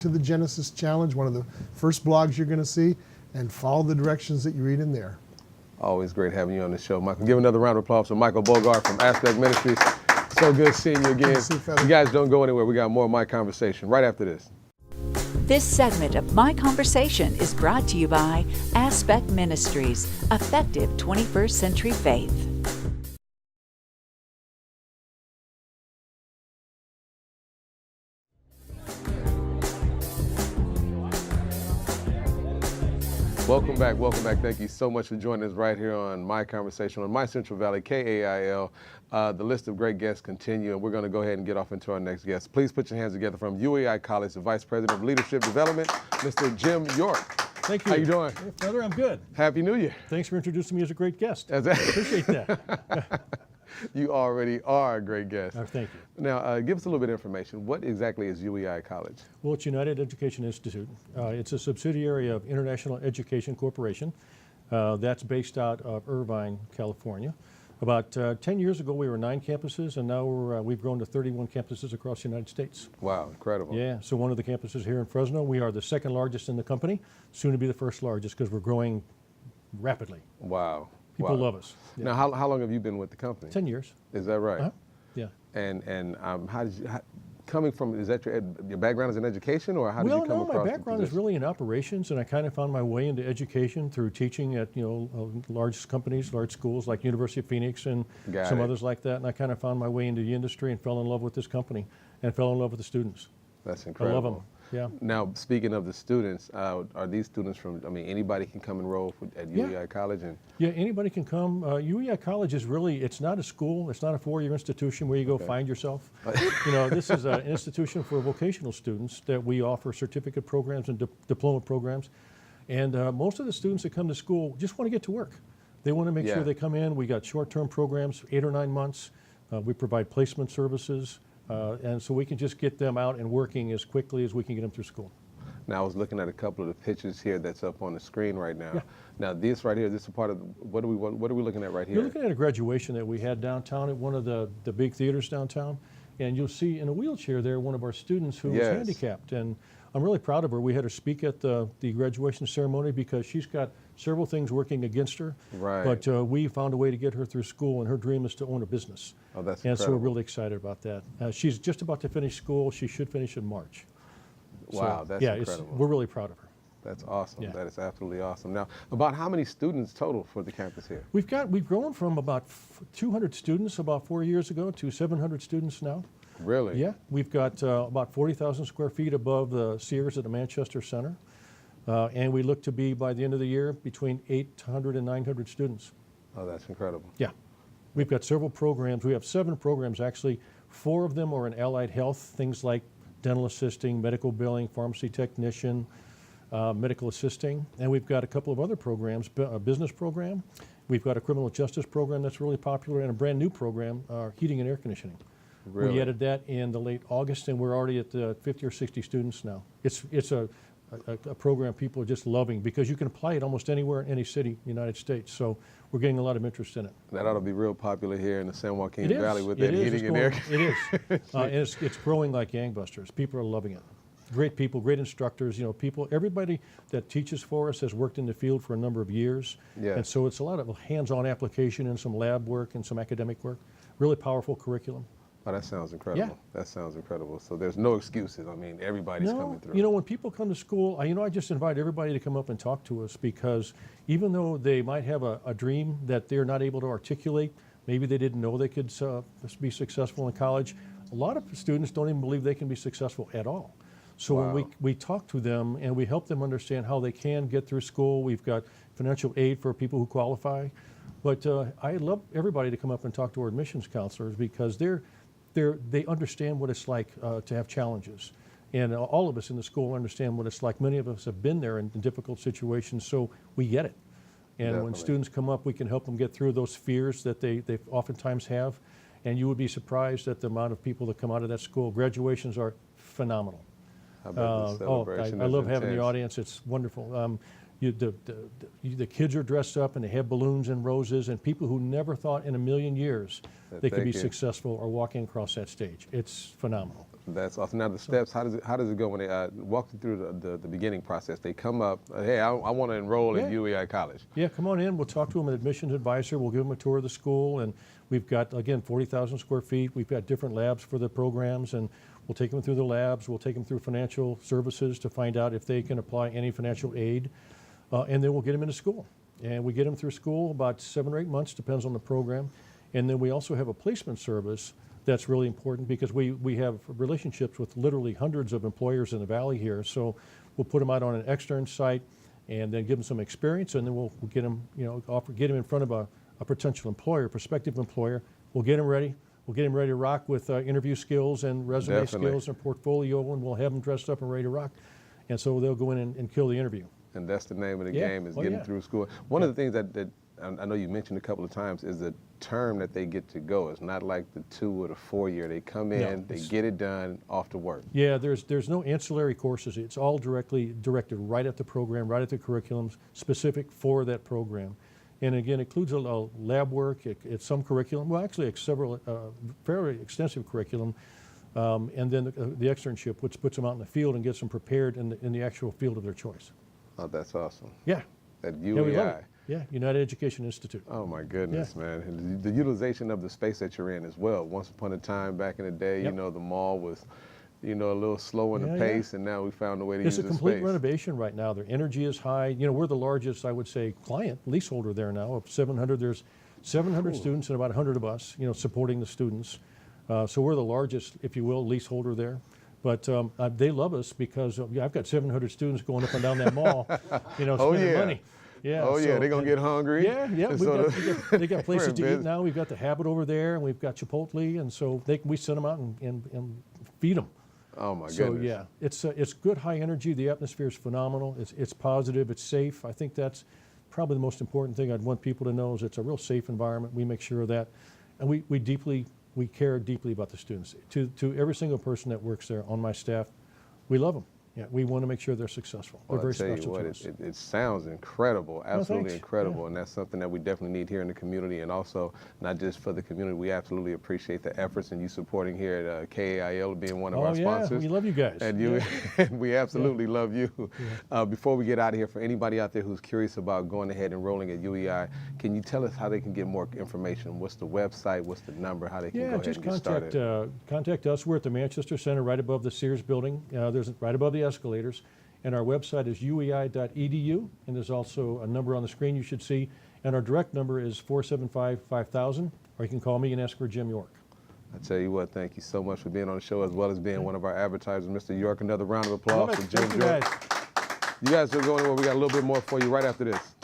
to the Genesis Challenge, one of the first blogs you're going to see, and follow the directions that you read in there. Always great having you on the show, Michael. Give another round of applause for Michael Bogart from Aspect Ministries. So good seeing you again. You guys don't go anywhere. We got more of My Conversation right after this. This segment of My Conversation is brought to you by Aspect Ministries, effective 21st century faith. Welcome back, welcome back. Thank you so much for joining us right here on My Conversation on My Central Valley, KAIL. The list of great guests continue, and we're going to go ahead and get off into our next guest. Please put your hands together from UEI College, the Vice President of Leadership Development, Mr. Jim York. Thank you. How you doing? Hey, brother, I'm good. Happy New Year. Thanks for introducing me as a great guest. Appreciate that. You already are a great guest. Oh, thank you. Now, give us a little bit of information. What exactly is UEI College? Well, it's United Education Institute. It's a subsidiary of International Education Corporation. That's based out of Irvine, California. About 10 years ago, we were 9 campuses, and now we've grown to 31 campuses across the United States. Wow, incredible. Yeah, so one of the campuses here in Fresno, we are the second largest in the company, soon to be the first largest because we're growing rapidly. Wow. People love us. Yeah. Now, how long have you been with the company? 10 years. Is that right? Yeah. And how did you, coming from, is that your background is in education, or how did you come across? Well, no, my background is really in operations, and I kind of found my way into education through teaching at large companies, large schools like University of Phoenix and some others like that. And I kind of found my way into the industry and fell in love with this company and fell in love with the students. That's incredible. I love them. Yeah. Now, speaking of the students, are these students from, anybody can come enroll at UEI College? Yeah, anybody can come. UEI College is really, it's not a school, it's not a 4-year institution where you go find yourself. This is an institution for vocational students that we offer certificate programs and diploma programs. And most of the students that come to school just want to get to work. They want to make sure they come in. We got short-term programs, 8 or 9 months. We provide placement services. And so we can just get them out and working as quickly as we can get them through school. Now, I was looking at a couple of the pictures here that's up on the screen right now. Yeah. Now, this right here, this is a part of, what are we looking at right here? You're looking at a graduation that we had downtown at one of the big theaters downtown. And you'll see in a wheelchair there one of our students who is handicapped. And I'm really proud of her. We had her speak at the graduation ceremony because she's got several things working against her. Right. But we found a way to get her through school, and her dream is to own a business. Oh, that's incredible. And so we're really excited about that. She's just about to finish school. She should finish in March. Wow, so, that's incredible. We're really proud of her. That's awesome. Yeah. That is absolutely awesome. Now, about how many students total for the campus here? We've grown from about 200 students about 4 years ago to 700 students now. Really? Yeah. We've got about 40,000 square feet above the Sears at the Manchester Center. And we look to be, by the end of the year, between 800 and 900 students. Oh, that's incredible. Yeah. We've got several programs. We have 7 programs, actually. 4 of them are in allied health, things like dental assisting, medical billing, pharmacy technician, medical assisting. And we've got a couple of other programs, a business program. We've got a criminal justice program that's really popular, and a brand new program, heating and air conditioning. Really? We added that in the late August, and we're already at 50 or 60 students now. It's a program people are just loving because you can apply it almost anywhere in any city in the United States. So we're getting a lot of interest in it. That ought to be real popular here in the San Joaquin Valley with that heating and air. It is. And it's growing like gangbusters. People are loving it. Great people, great instructors, everybody that teaches for us has worked in the field for a number of years. Yes. And so it's a lot of hands-on application and some lab work and some academic work. Really powerful curriculum. Oh, that sounds incredible. Yeah. That sounds incredible. So there's no excuses. Everybody's coming through. When people come to school, I just invite everybody to come up and talk to us because even though they might have a dream that they're not able to articulate, maybe they didn't know they could be successful in college, a lot of students don't even believe they can be successul at all. So when we talk to them and we help them understand how they can get through school, we've got financial aid for people who qualify. But I'd love everybody to come up and talk to our admissions counselors because they understand what it's like to have challenges. And all of us in the school understand what it's like. Many of us have been there in difficult situations, so we get it. And when students come up, we can help them get through those fears that they oftentimes have. And you would be surprised at the amount of people that come out of that school. Graduations are phenomenal. I love having the audience. It's wonderful. The kids are dressed up and they have balloons and roses, and people who never thought in a million years they could be successful are walking across that stage. It's phenomenal. That's awesome. Now the steps, how does it go when they walk through the beginning process? They come up, hey, I want to enroll in UEI College. Yeah, come on in. We'll talk to them, an admissions advisor. We'll give them a tour of the school, and we've got, again, 40,000 square feet. We've got different labs for the programs, and we'll take them through the labs. We'll take them through financial services to find out if they can apply any financial aid, and then we'll get them into school. And we get them through school about 7 or 8 months, depends on the program. And then we also have a placement service that's really important because we have relationships with literally hundreds of employers in the Valley here. So we'll put them out on an extern site and then give them some experience, and then we'll get them, get them in front of a potential employer, prospective employer. We'll get them ready. We'll get them ready to rock with interview skills and resume skills and portfolio, and we'll have them dressed up and ready to rock. And so they'll go in and kill the interview. And that's the name of the game, is getting through school. One of the things that I know you mentioned a couple of times is the term that they get to go. It's not like the 2 or the 4 year. They come in, they get it done, off to work. Yeah, there's no ancillary courses. It's all directly directed right at the program, right at the curriculums, specific for that program. And again, it includes a lab work, it's some curriculum, well actually it's several, fairly extensive curriculum, and then the externship, which puts them out in the field and gets them prepared in the actual field of their choice. Oh, that's awesome. Yeah. At UEI. Yeah, we love it. Yeah, United Education Institute. Oh my goodness, man. And the utilization of the space that you're in as well. Once upon a time back in the day, the mall was, a little slow in the pace, and now we found a way to use the space. It's a complete renovation right now. Their energy is high. We're the largest, I would say, client, leaseholder there now of 700. There's 700 students and about 100 of us, supporting the students. So we're the largest, if you will, leaseholder there. But they love us because I've got 700 students going up and down that mall, spending money. Yeah, oh yeah, they're gonna get hungry. Yeah, they got places to eat now. We've got the Habit over there, and we've got Chipotle, and so we send them out and feed them. Oh my goodness. So yeah, it's good high energy. The atmosphere is phenomenal. It's positive. It's safe. I think that's probably the most important thing I'd want people to know is it's a real safe environment. We make sure of that, and we care deeply about the students. To every single person that works there on my staff, we love them. Yeah, we want to make sure they're successful. They're very special to us. It sounds incredible, absolutely incredible, and that's something that we definitely need here in the community, and also not just for the community. We absolutely appreciate the efforts and you supporting here at KAIL, being one of our sponsors. We love you guys. And and we absolutely love you. Before we get out of here, for anybody out there who's curious about going ahead and enrolling at UEI, can you tell us how they can get more information? What's the website? What's the number? How they can go ahead and get started? Contact us. We're at the Manchester Center, right above the Sears building. There's right above the escalators, and our website is uei.edu, and there's also a number on the screen you should see, and our direct number is 475-5000, or you can call me and ask for Jim York. I tell you what, thank you so much for being on the show, as well as being one of our advertisers, Mr. York. Another round of applause for Jim York. You guys are going where we got a little bit more for you right after this.